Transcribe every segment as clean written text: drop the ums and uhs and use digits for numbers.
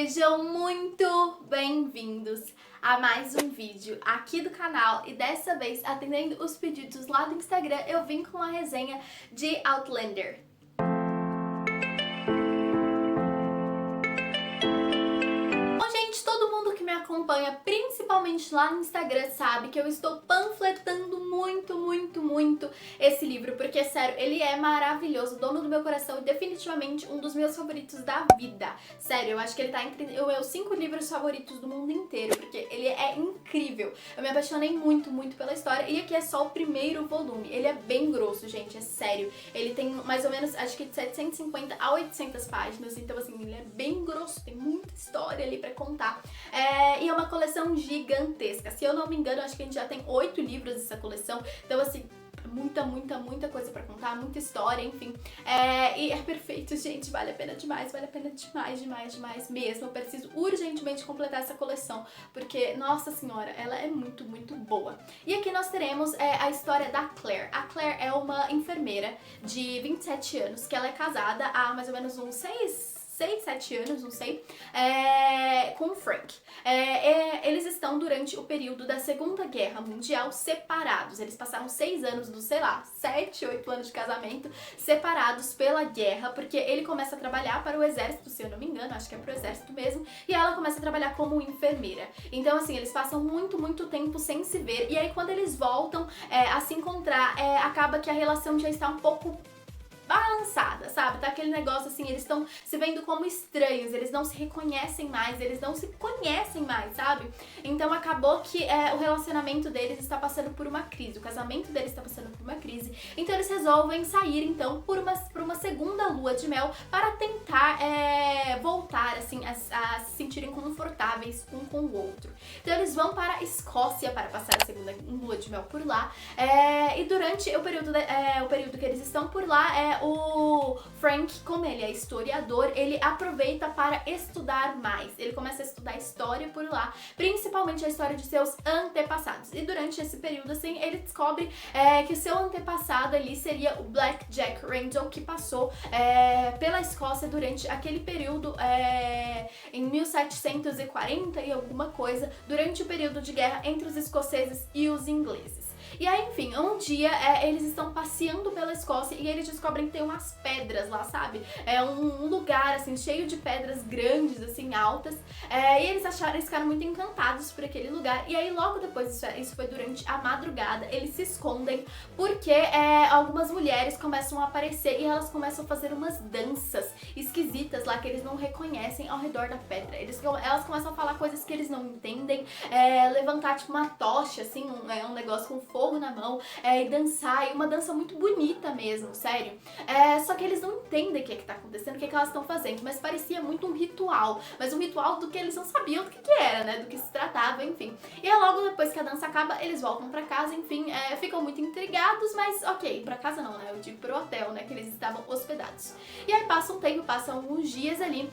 Sejam muito bem-vindos a mais um vídeo aqui do canal e dessa vez, atendendo os pedidos lá do Instagram, eu vim com a resenha de Outlander. Todo mundo que me acompanha, principalmente lá no Instagram, sabe que eu estou panfletando muito esse livro, porque, sério, ele é maravilhoso, dono do meu coração e definitivamente um dos meus favoritos da vida. Sério, eu acho que ele tá entre os meus 5 livros favoritos do mundo inteiro, porque ele é incrível. Eu me apaixonei muito pela história e aqui é só o primeiro volume. Ele é bem grosso, gente, é sério. Ele tem mais ou menos, acho que de 750 a 800 páginas, então assim, ele é bem grosso, tem muita história ali pra contar. E é uma coleção gigantesca. Se eu não me engano, acho que a gente já tem 8 livros dessa coleção. Então, assim, muita coisa pra contar, muita história, enfim. E é perfeito, gente. Vale a pena demais mesmo. Eu preciso urgentemente completar essa coleção, porque, nossa senhora, ela é muito boa. E aqui nós teremos a história da Claire. A Claire é uma enfermeira de 27 anos, que ela é casada há mais ou menos uns 7 anos, não sei, com o Frank. Eles estão durante o período da Segunda Guerra Mundial separados. Eles passaram 6 anos dos, sei lá, 7, 8 anos de casamento separados pela guerra, porque ele começa a trabalhar para o exército, se eu não me engano, acho que é pro exército mesmo, e ela começa a trabalhar como enfermeira. Então, assim, eles passam muito tempo sem se ver, e aí quando eles voltam a se encontrar, acaba que a relação já está um pouco balançada, sabe? Tá aquele negócio assim, eles estão se vendo como estranhos, eles não se reconhecem mais, eles não se conhecem mais, sabe? Então acabou que o relacionamento deles está passando por uma crise, o casamento deles está passando por uma crise, então eles resolvem sair então por uma segunda lua de mel para tentar voltar assim a se sentirem confortáveis um com o outro. Então eles vão para a Escócia para passar a segunda lua de mel por lá, e durante o período que eles estão por lá, o Frank, como ele é historiador, ele aproveita para estudar mais. Ele começa a estudar história por lá, principalmente a história de seus antepassados. E durante esse período, assim, ele descobre que o seu antepassado ali seria o Black Jack Randall, que passou pela Escócia durante aquele período em 1740 e alguma coisa, durante o período de guerra entre os escoceses e os ingleses. E aí, enfim, um dia eles estão passeando pela Escócia e eles descobrem que tem umas pedras lá, sabe? É um lugar, assim, cheio de pedras grandes, assim, altas. E eles ficaram muito encantados por aquele lugar. E aí, logo depois, isso foi durante a madrugada, eles se escondem porque algumas mulheres começam a aparecer e elas começam a fazer umas danças esquisitas lá que eles não reconhecem ao redor da pedra. Elas começam a falar coisas que eles não entendem, levantar, tipo, uma tocha, assim, um negócio com fogo na mão, e dançar, e uma dança muito bonita mesmo, sério. Só que eles não entendem o que tá acontecendo, o que elas estão fazendo, mas parecia muito um ritual, mas um ritual do que eles não sabiam do que era, né, do que se tratava, enfim. E aí, logo depois que a dança acaba, eles voltam pra casa, enfim, ficam muito intrigados, mas ok, pra casa não, né, eu digo pro hotel, né, que eles estavam hospedados. E aí passa um tempo, passam alguns dias ali,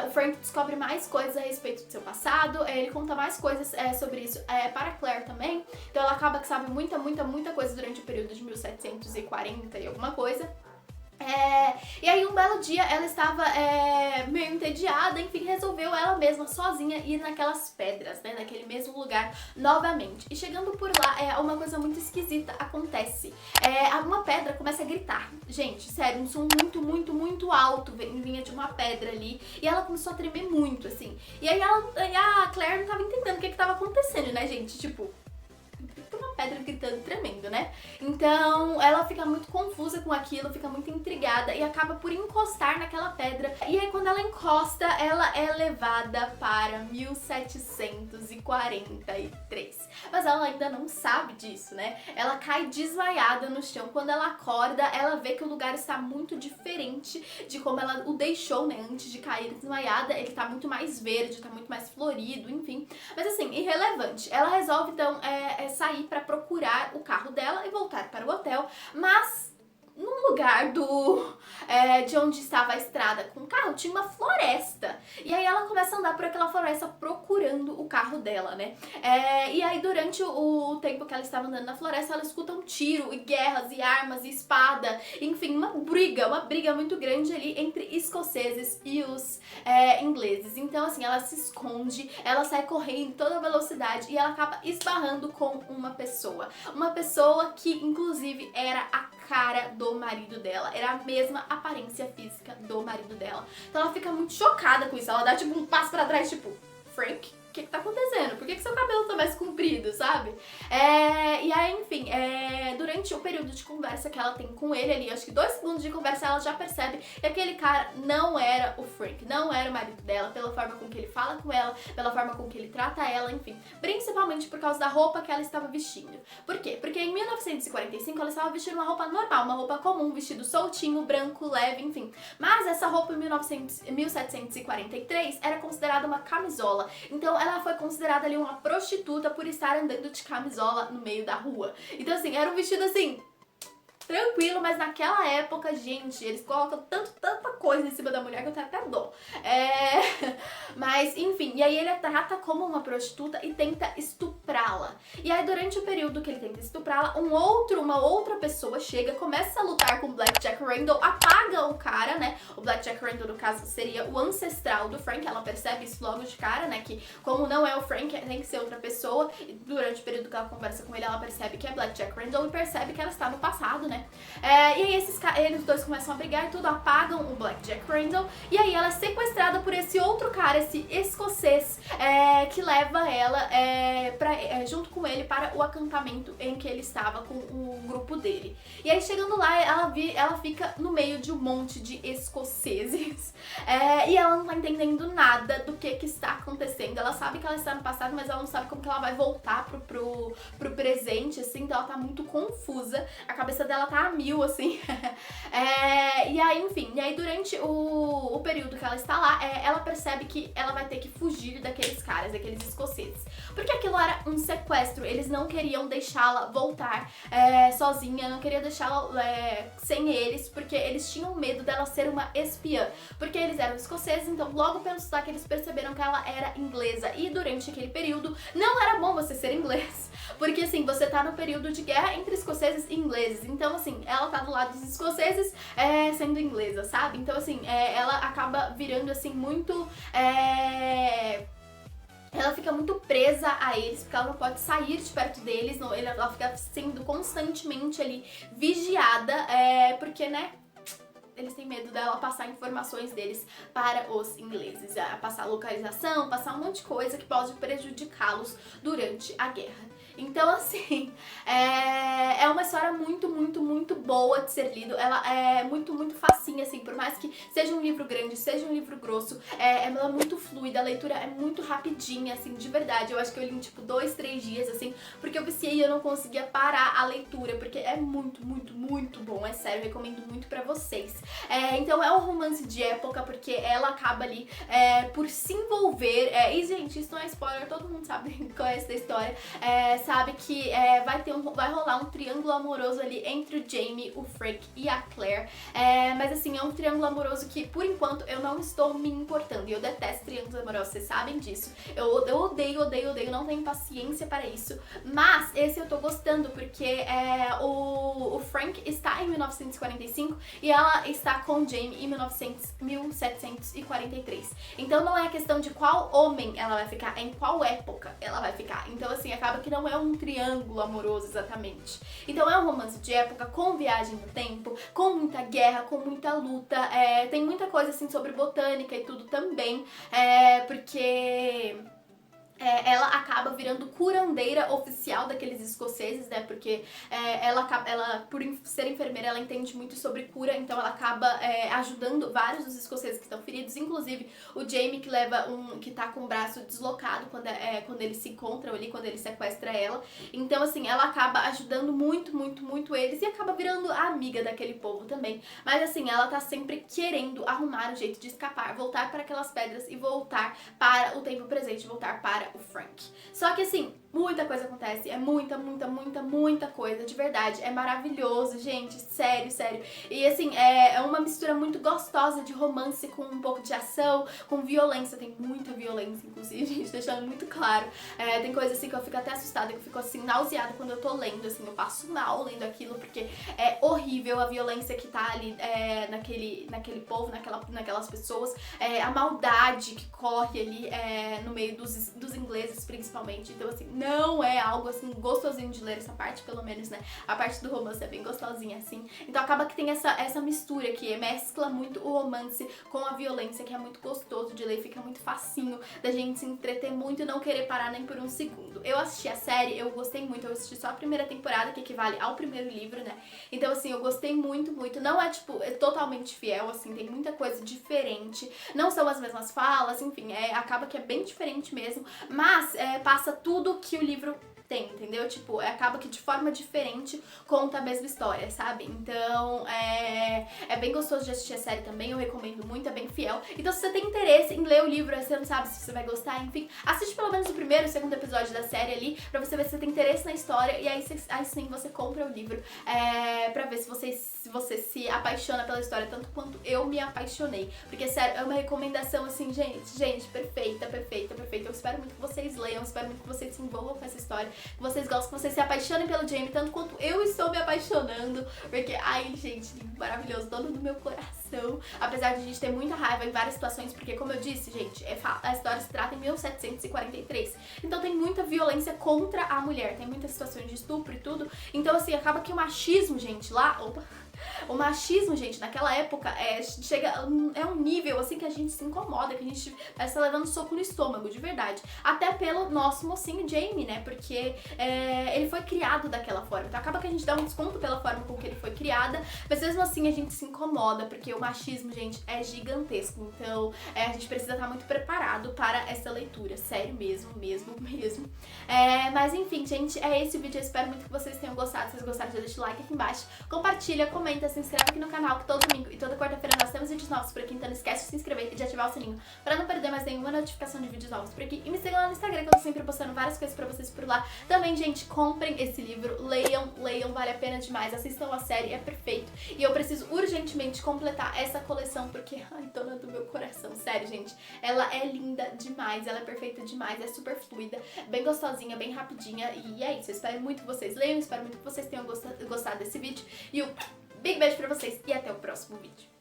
o Frank descobre mais coisas a respeito do seu passado, ele conta mais coisas sobre isso para Claire também, então ela acaba que sabe muita coisa durante o período de 1740 e alguma coisa. E aí um belo dia ela estava meio entediada, enfim, resolveu ela mesma, sozinha, ir naquelas pedras, né, naquele mesmo lugar novamente. E chegando por lá, uma coisa muito esquisita acontece. Uma pedra começa a gritar. Gente, sério, um som muito alto vinha de uma pedra ali, e ela começou a tremer muito, assim. E aí a Claire não estava entendendo o que estava acontecendo, né, gente? Tipo, uma pedra gritando, tremendo, né? Então ela fica muito confusa com aquilo, fica muito intrigada e acaba por encostar naquela pedra. E aí quando ela encosta, ela é levada para 1743. Mas ela ainda não sabe disso, né? Ela cai desmaiada no chão. Quando ela acorda, ela vê que o lugar está muito diferente de como ela o deixou, né? Antes de cair desmaiada, ele tá muito mais verde, tá muito mais florido, enfim. Mas assim, irrelevante. Ela resolve então sair para procurar o carro dela e voltar para o hotel, mas num lugar de onde estava a estrada com o carro, tinha uma floresta. E aí ela começa a andar por aquela floresta procurando o carro dela, né? E aí durante o tempo que ela estava andando na floresta, ela escuta um tiro e guerras e armas e espada, enfim, uma briga muito grande ali entre escoceses e os ingleses. Então, assim, ela se esconde, ela sai correndo em toda velocidade e ela acaba esbarrando com uma pessoa. Uma pessoa que, inclusive, era a cara do marido dela, era a mesma aparência física do marido dela. Então ela fica muito chocada com isso, ela dá tipo um passo pra trás, tipo, Frank? O que tá acontecendo? Por que seu cabelo tá mais comprido, sabe? E aí, enfim, durante o período de conversa que ela tem com ele ali, acho que 2 segundos de conversa, ela já percebe que aquele cara não era o Frank, não era o marido dela, pela forma com que ele fala com ela, pela forma com que ele trata ela, enfim. Principalmente por causa da roupa que ela estava vestindo. Por quê? Porque em 1945 ela estava vestindo uma roupa normal, uma roupa comum, um vestido soltinho, branco, leve, enfim. Mas essa roupa em 1743 era considerada uma camisola. Então ela foi considerada ali uma prostituta por estar andando de camisola no meio da rua. Então assim, era um vestido assim, tranquilo, mas naquela época, gente, eles colocam tanta coisa em cima da mulher que eu tenho até dó. Mas, enfim, e aí ele a trata como uma prostituta e tenta estuprá-la. E aí, durante o período que ele tenta estuprá-la, uma outra pessoa chega, começa a lutar com o Black Jack Randall, apaga o cara, né? O Black Jack Randall, no caso, seria o ancestral do Frank. Ela percebe isso logo de cara, né? Que como não é o Frank, tem que ser outra pessoa. E durante o período que ela conversa com ele, ela percebe que é Black Jack Randall e percebe que ela está no passado, né? E aí eles dois começam a brigar e tudo, apagam o Black Jack Randall. E aí ela é sequestrada por esse outro cara, esse escocês, que leva ela junto com ele para o acampamento em que ele estava com o grupo dele. E aí chegando lá, ela fica no meio de um monte de escoceses. E ela não tá entendendo nada do que está acontecendo. Ela sabe que ela está no passado, mas ela não sabe como que ela vai voltar pro presente, assim. Então ela tá muito confusa. A cabeça dela tá a mil, assim. E aí, enfim, durante o período que ela está lá, ela percebe que ela vai ter que fugir daqueles caras, daqueles escoceses. Porque aquilo era um sequestro, eles não queriam deixá-la voltar sozinha, não queriam deixá-la sem eles, porque eles tinham medo dela ser uma espiã. Porque eles eram escoceses, então logo pelo sotaque eles perceberam que ela era inglesa. E durante aquele período, não era bom você ser inglês. Porque assim, você tá no período de guerra entre escoceses e ingleses. Então assim, ela tá do lado dos escoceses sendo inglesa, sabe? Então assim, ela acaba virando assim muito... Ela fica muito presa a eles, porque ela não pode sair de perto deles, ela fica sendo constantemente ali vigiada, porque, né, eles têm medo dela passar informações deles para os ingleses, passar localização, passar um monte de coisa que pode prejudicá-los durante a guerra. Então, assim, é uma história muito, muito, muito boa de ser lido. Ela é muito, muito facinha, assim, por mais que seja um livro grande, seja um livro grosso, ela é muito fluida, a leitura é muito rapidinha, assim, de verdade. Eu acho que eu li em, tipo, 2, 3 dias, assim, porque eu viciei e eu não conseguia parar a leitura, porque é muito, muito, muito bom, é sério, eu recomendo muito pra vocês. Então é um romance de época, porque ela acaba ali por se envolver, e gente, isso não é spoiler, todo mundo sabe qual é essa história, sabe que vai rolar um triângulo amoroso ali entre o Jamie, o Frank e a Claire, mas assim, é um triângulo amoroso que por enquanto eu não estou me importando, e eu detesto triângulos amorosos, vocês sabem disso, eu odeio, odeio, odeio, não tenho paciência para isso, mas esse eu tô gostando porque o Frank está em 1945 e ela está com o Jamie em 1743, então não é a questão de qual homem ela vai ficar, é em qual época ela vai ficar, então assim, acaba que não é um triângulo amoroso exatamente. Então é um romance de época com viagem no tempo, com muita guerra, com muita luta, tem muita coisa assim sobre botânica e tudo também, porque... ela acaba virando curandeira oficial daqueles escoceses, né, porque ela por ser enfermeira, ela entende muito sobre cura, então ela acaba ajudando vários dos escoceses que estão feridos, inclusive o Jamie, que tá com o braço deslocado quando eles se encontram ali, quando ele sequestra ela, então assim, ela acaba ajudando muito, muito, muito eles e acaba virando a amiga daquele povo também, mas assim, ela tá sempre querendo arrumar um jeito de escapar, voltar para aquelas pedras e voltar para o tempo presente, voltar para o Frank. Só que assim, muita coisa acontece, é muita coisa, de verdade, é maravilhoso, gente, sério, sério. E assim, é uma mistura muito gostosa de romance com um pouco de ação, com violência, tem muita violência, inclusive, gente, deixando muito claro. Tem coisa assim que eu fico até assustada, que eu fico assim, nauseada quando eu tô lendo, assim, eu passo mal lendo aquilo, porque é horrível a violência que tá ali naquele povo, naquelas pessoas, a maldade que corre ali no meio dos ingleses, principalmente. Então, assim, não é algo, assim, gostosinho de ler essa parte, pelo menos, né? A parte do romance é bem gostosinha, assim. Então, acaba que tem essa mistura que mescla muito o romance com a violência, que é muito gostoso de ler, fica muito facinho da gente se entreter muito e não querer parar nem por um segundo. Eu assisti a série, eu gostei muito, eu assisti só a primeira temporada, que equivale ao primeiro livro, né? Então, assim, eu gostei muito. Não é, tipo, totalmente fiel, assim, tem muita coisa diferente, não são as mesmas falas, enfim, acaba que é bem diferente mesmo, mas passa tudo que o livro tem, entendeu? Tipo, acaba que de forma diferente conta a mesma história, sabe? Então, é bem gostoso de assistir a série também, eu recomendo muito, é bem fiel. Então, se você tem interesse em ler o livro, você não sabe se você vai gostar, enfim, assiste pelo menos o primeiro e o segundo episódio da série ali, pra você ver se você tem interesse na história, e aí sim você compra o livro, pra ver se você se apaixona pela história, tanto quanto eu me apaixonei. Porque, sério, é uma recomendação, assim, gente, perfeita. Eu espero muito que vocês leiam, espero muito que vocês se envolvam com essa história, que vocês gostem, que vocês se apaixonem pelo Jamie, tanto quanto eu estou me apaixonando, porque, ai, gente, maravilhoso, dono do meu coração. Apesar de a gente ter muita raiva em várias situações, porque, como eu disse, gente, a história se trata em 1743, então tem muita violência contra a mulher, tem muitas situações de estupro e tudo, então, assim, acaba que o machismo, gente, o machismo, gente, naquela época é um nível assim que a gente se incomoda, que a gente parece estar levando soco no estômago, de verdade. Até pelo nosso mocinho Jamie, né? Porque ele foi criado daquela forma. Então acaba que a gente dá um desconto pela forma com que ele foi criada, mas mesmo assim a gente se incomoda, porque o machismo, gente, é gigantesco. Então a gente precisa estar muito preparado para essa leitura. Sério mesmo. Mas enfim, gente, é esse o vídeo. Eu espero muito que vocês tenham gostado. Se vocês gostaram, já deixa o like aqui embaixo. Compartilha, comenta, se inscreve aqui no canal, que todo domingo e toda quarta-feira nós temos vídeos novos por aqui, então não esquece de se inscrever e de ativar o sininho pra não perder mais nenhuma notificação de vídeos novos por aqui. E me sigam lá no Instagram, que eu tô sempre postando várias coisas pra vocês por lá. Também, gente, comprem esse livro, leiam, vale a pena demais, assistam a série, é perfeito. E eu preciso urgentemente completar essa coleção, porque, ai, dona do meu coração, sério, gente, ela é linda demais, ela é perfeita demais, é super fluida, bem gostosinha, bem rapidinha, e é isso. Eu espero muito que vocês leiam, espero muito que vocês tenham gostado desse vídeo, e big beijo pra vocês e até o próximo vídeo.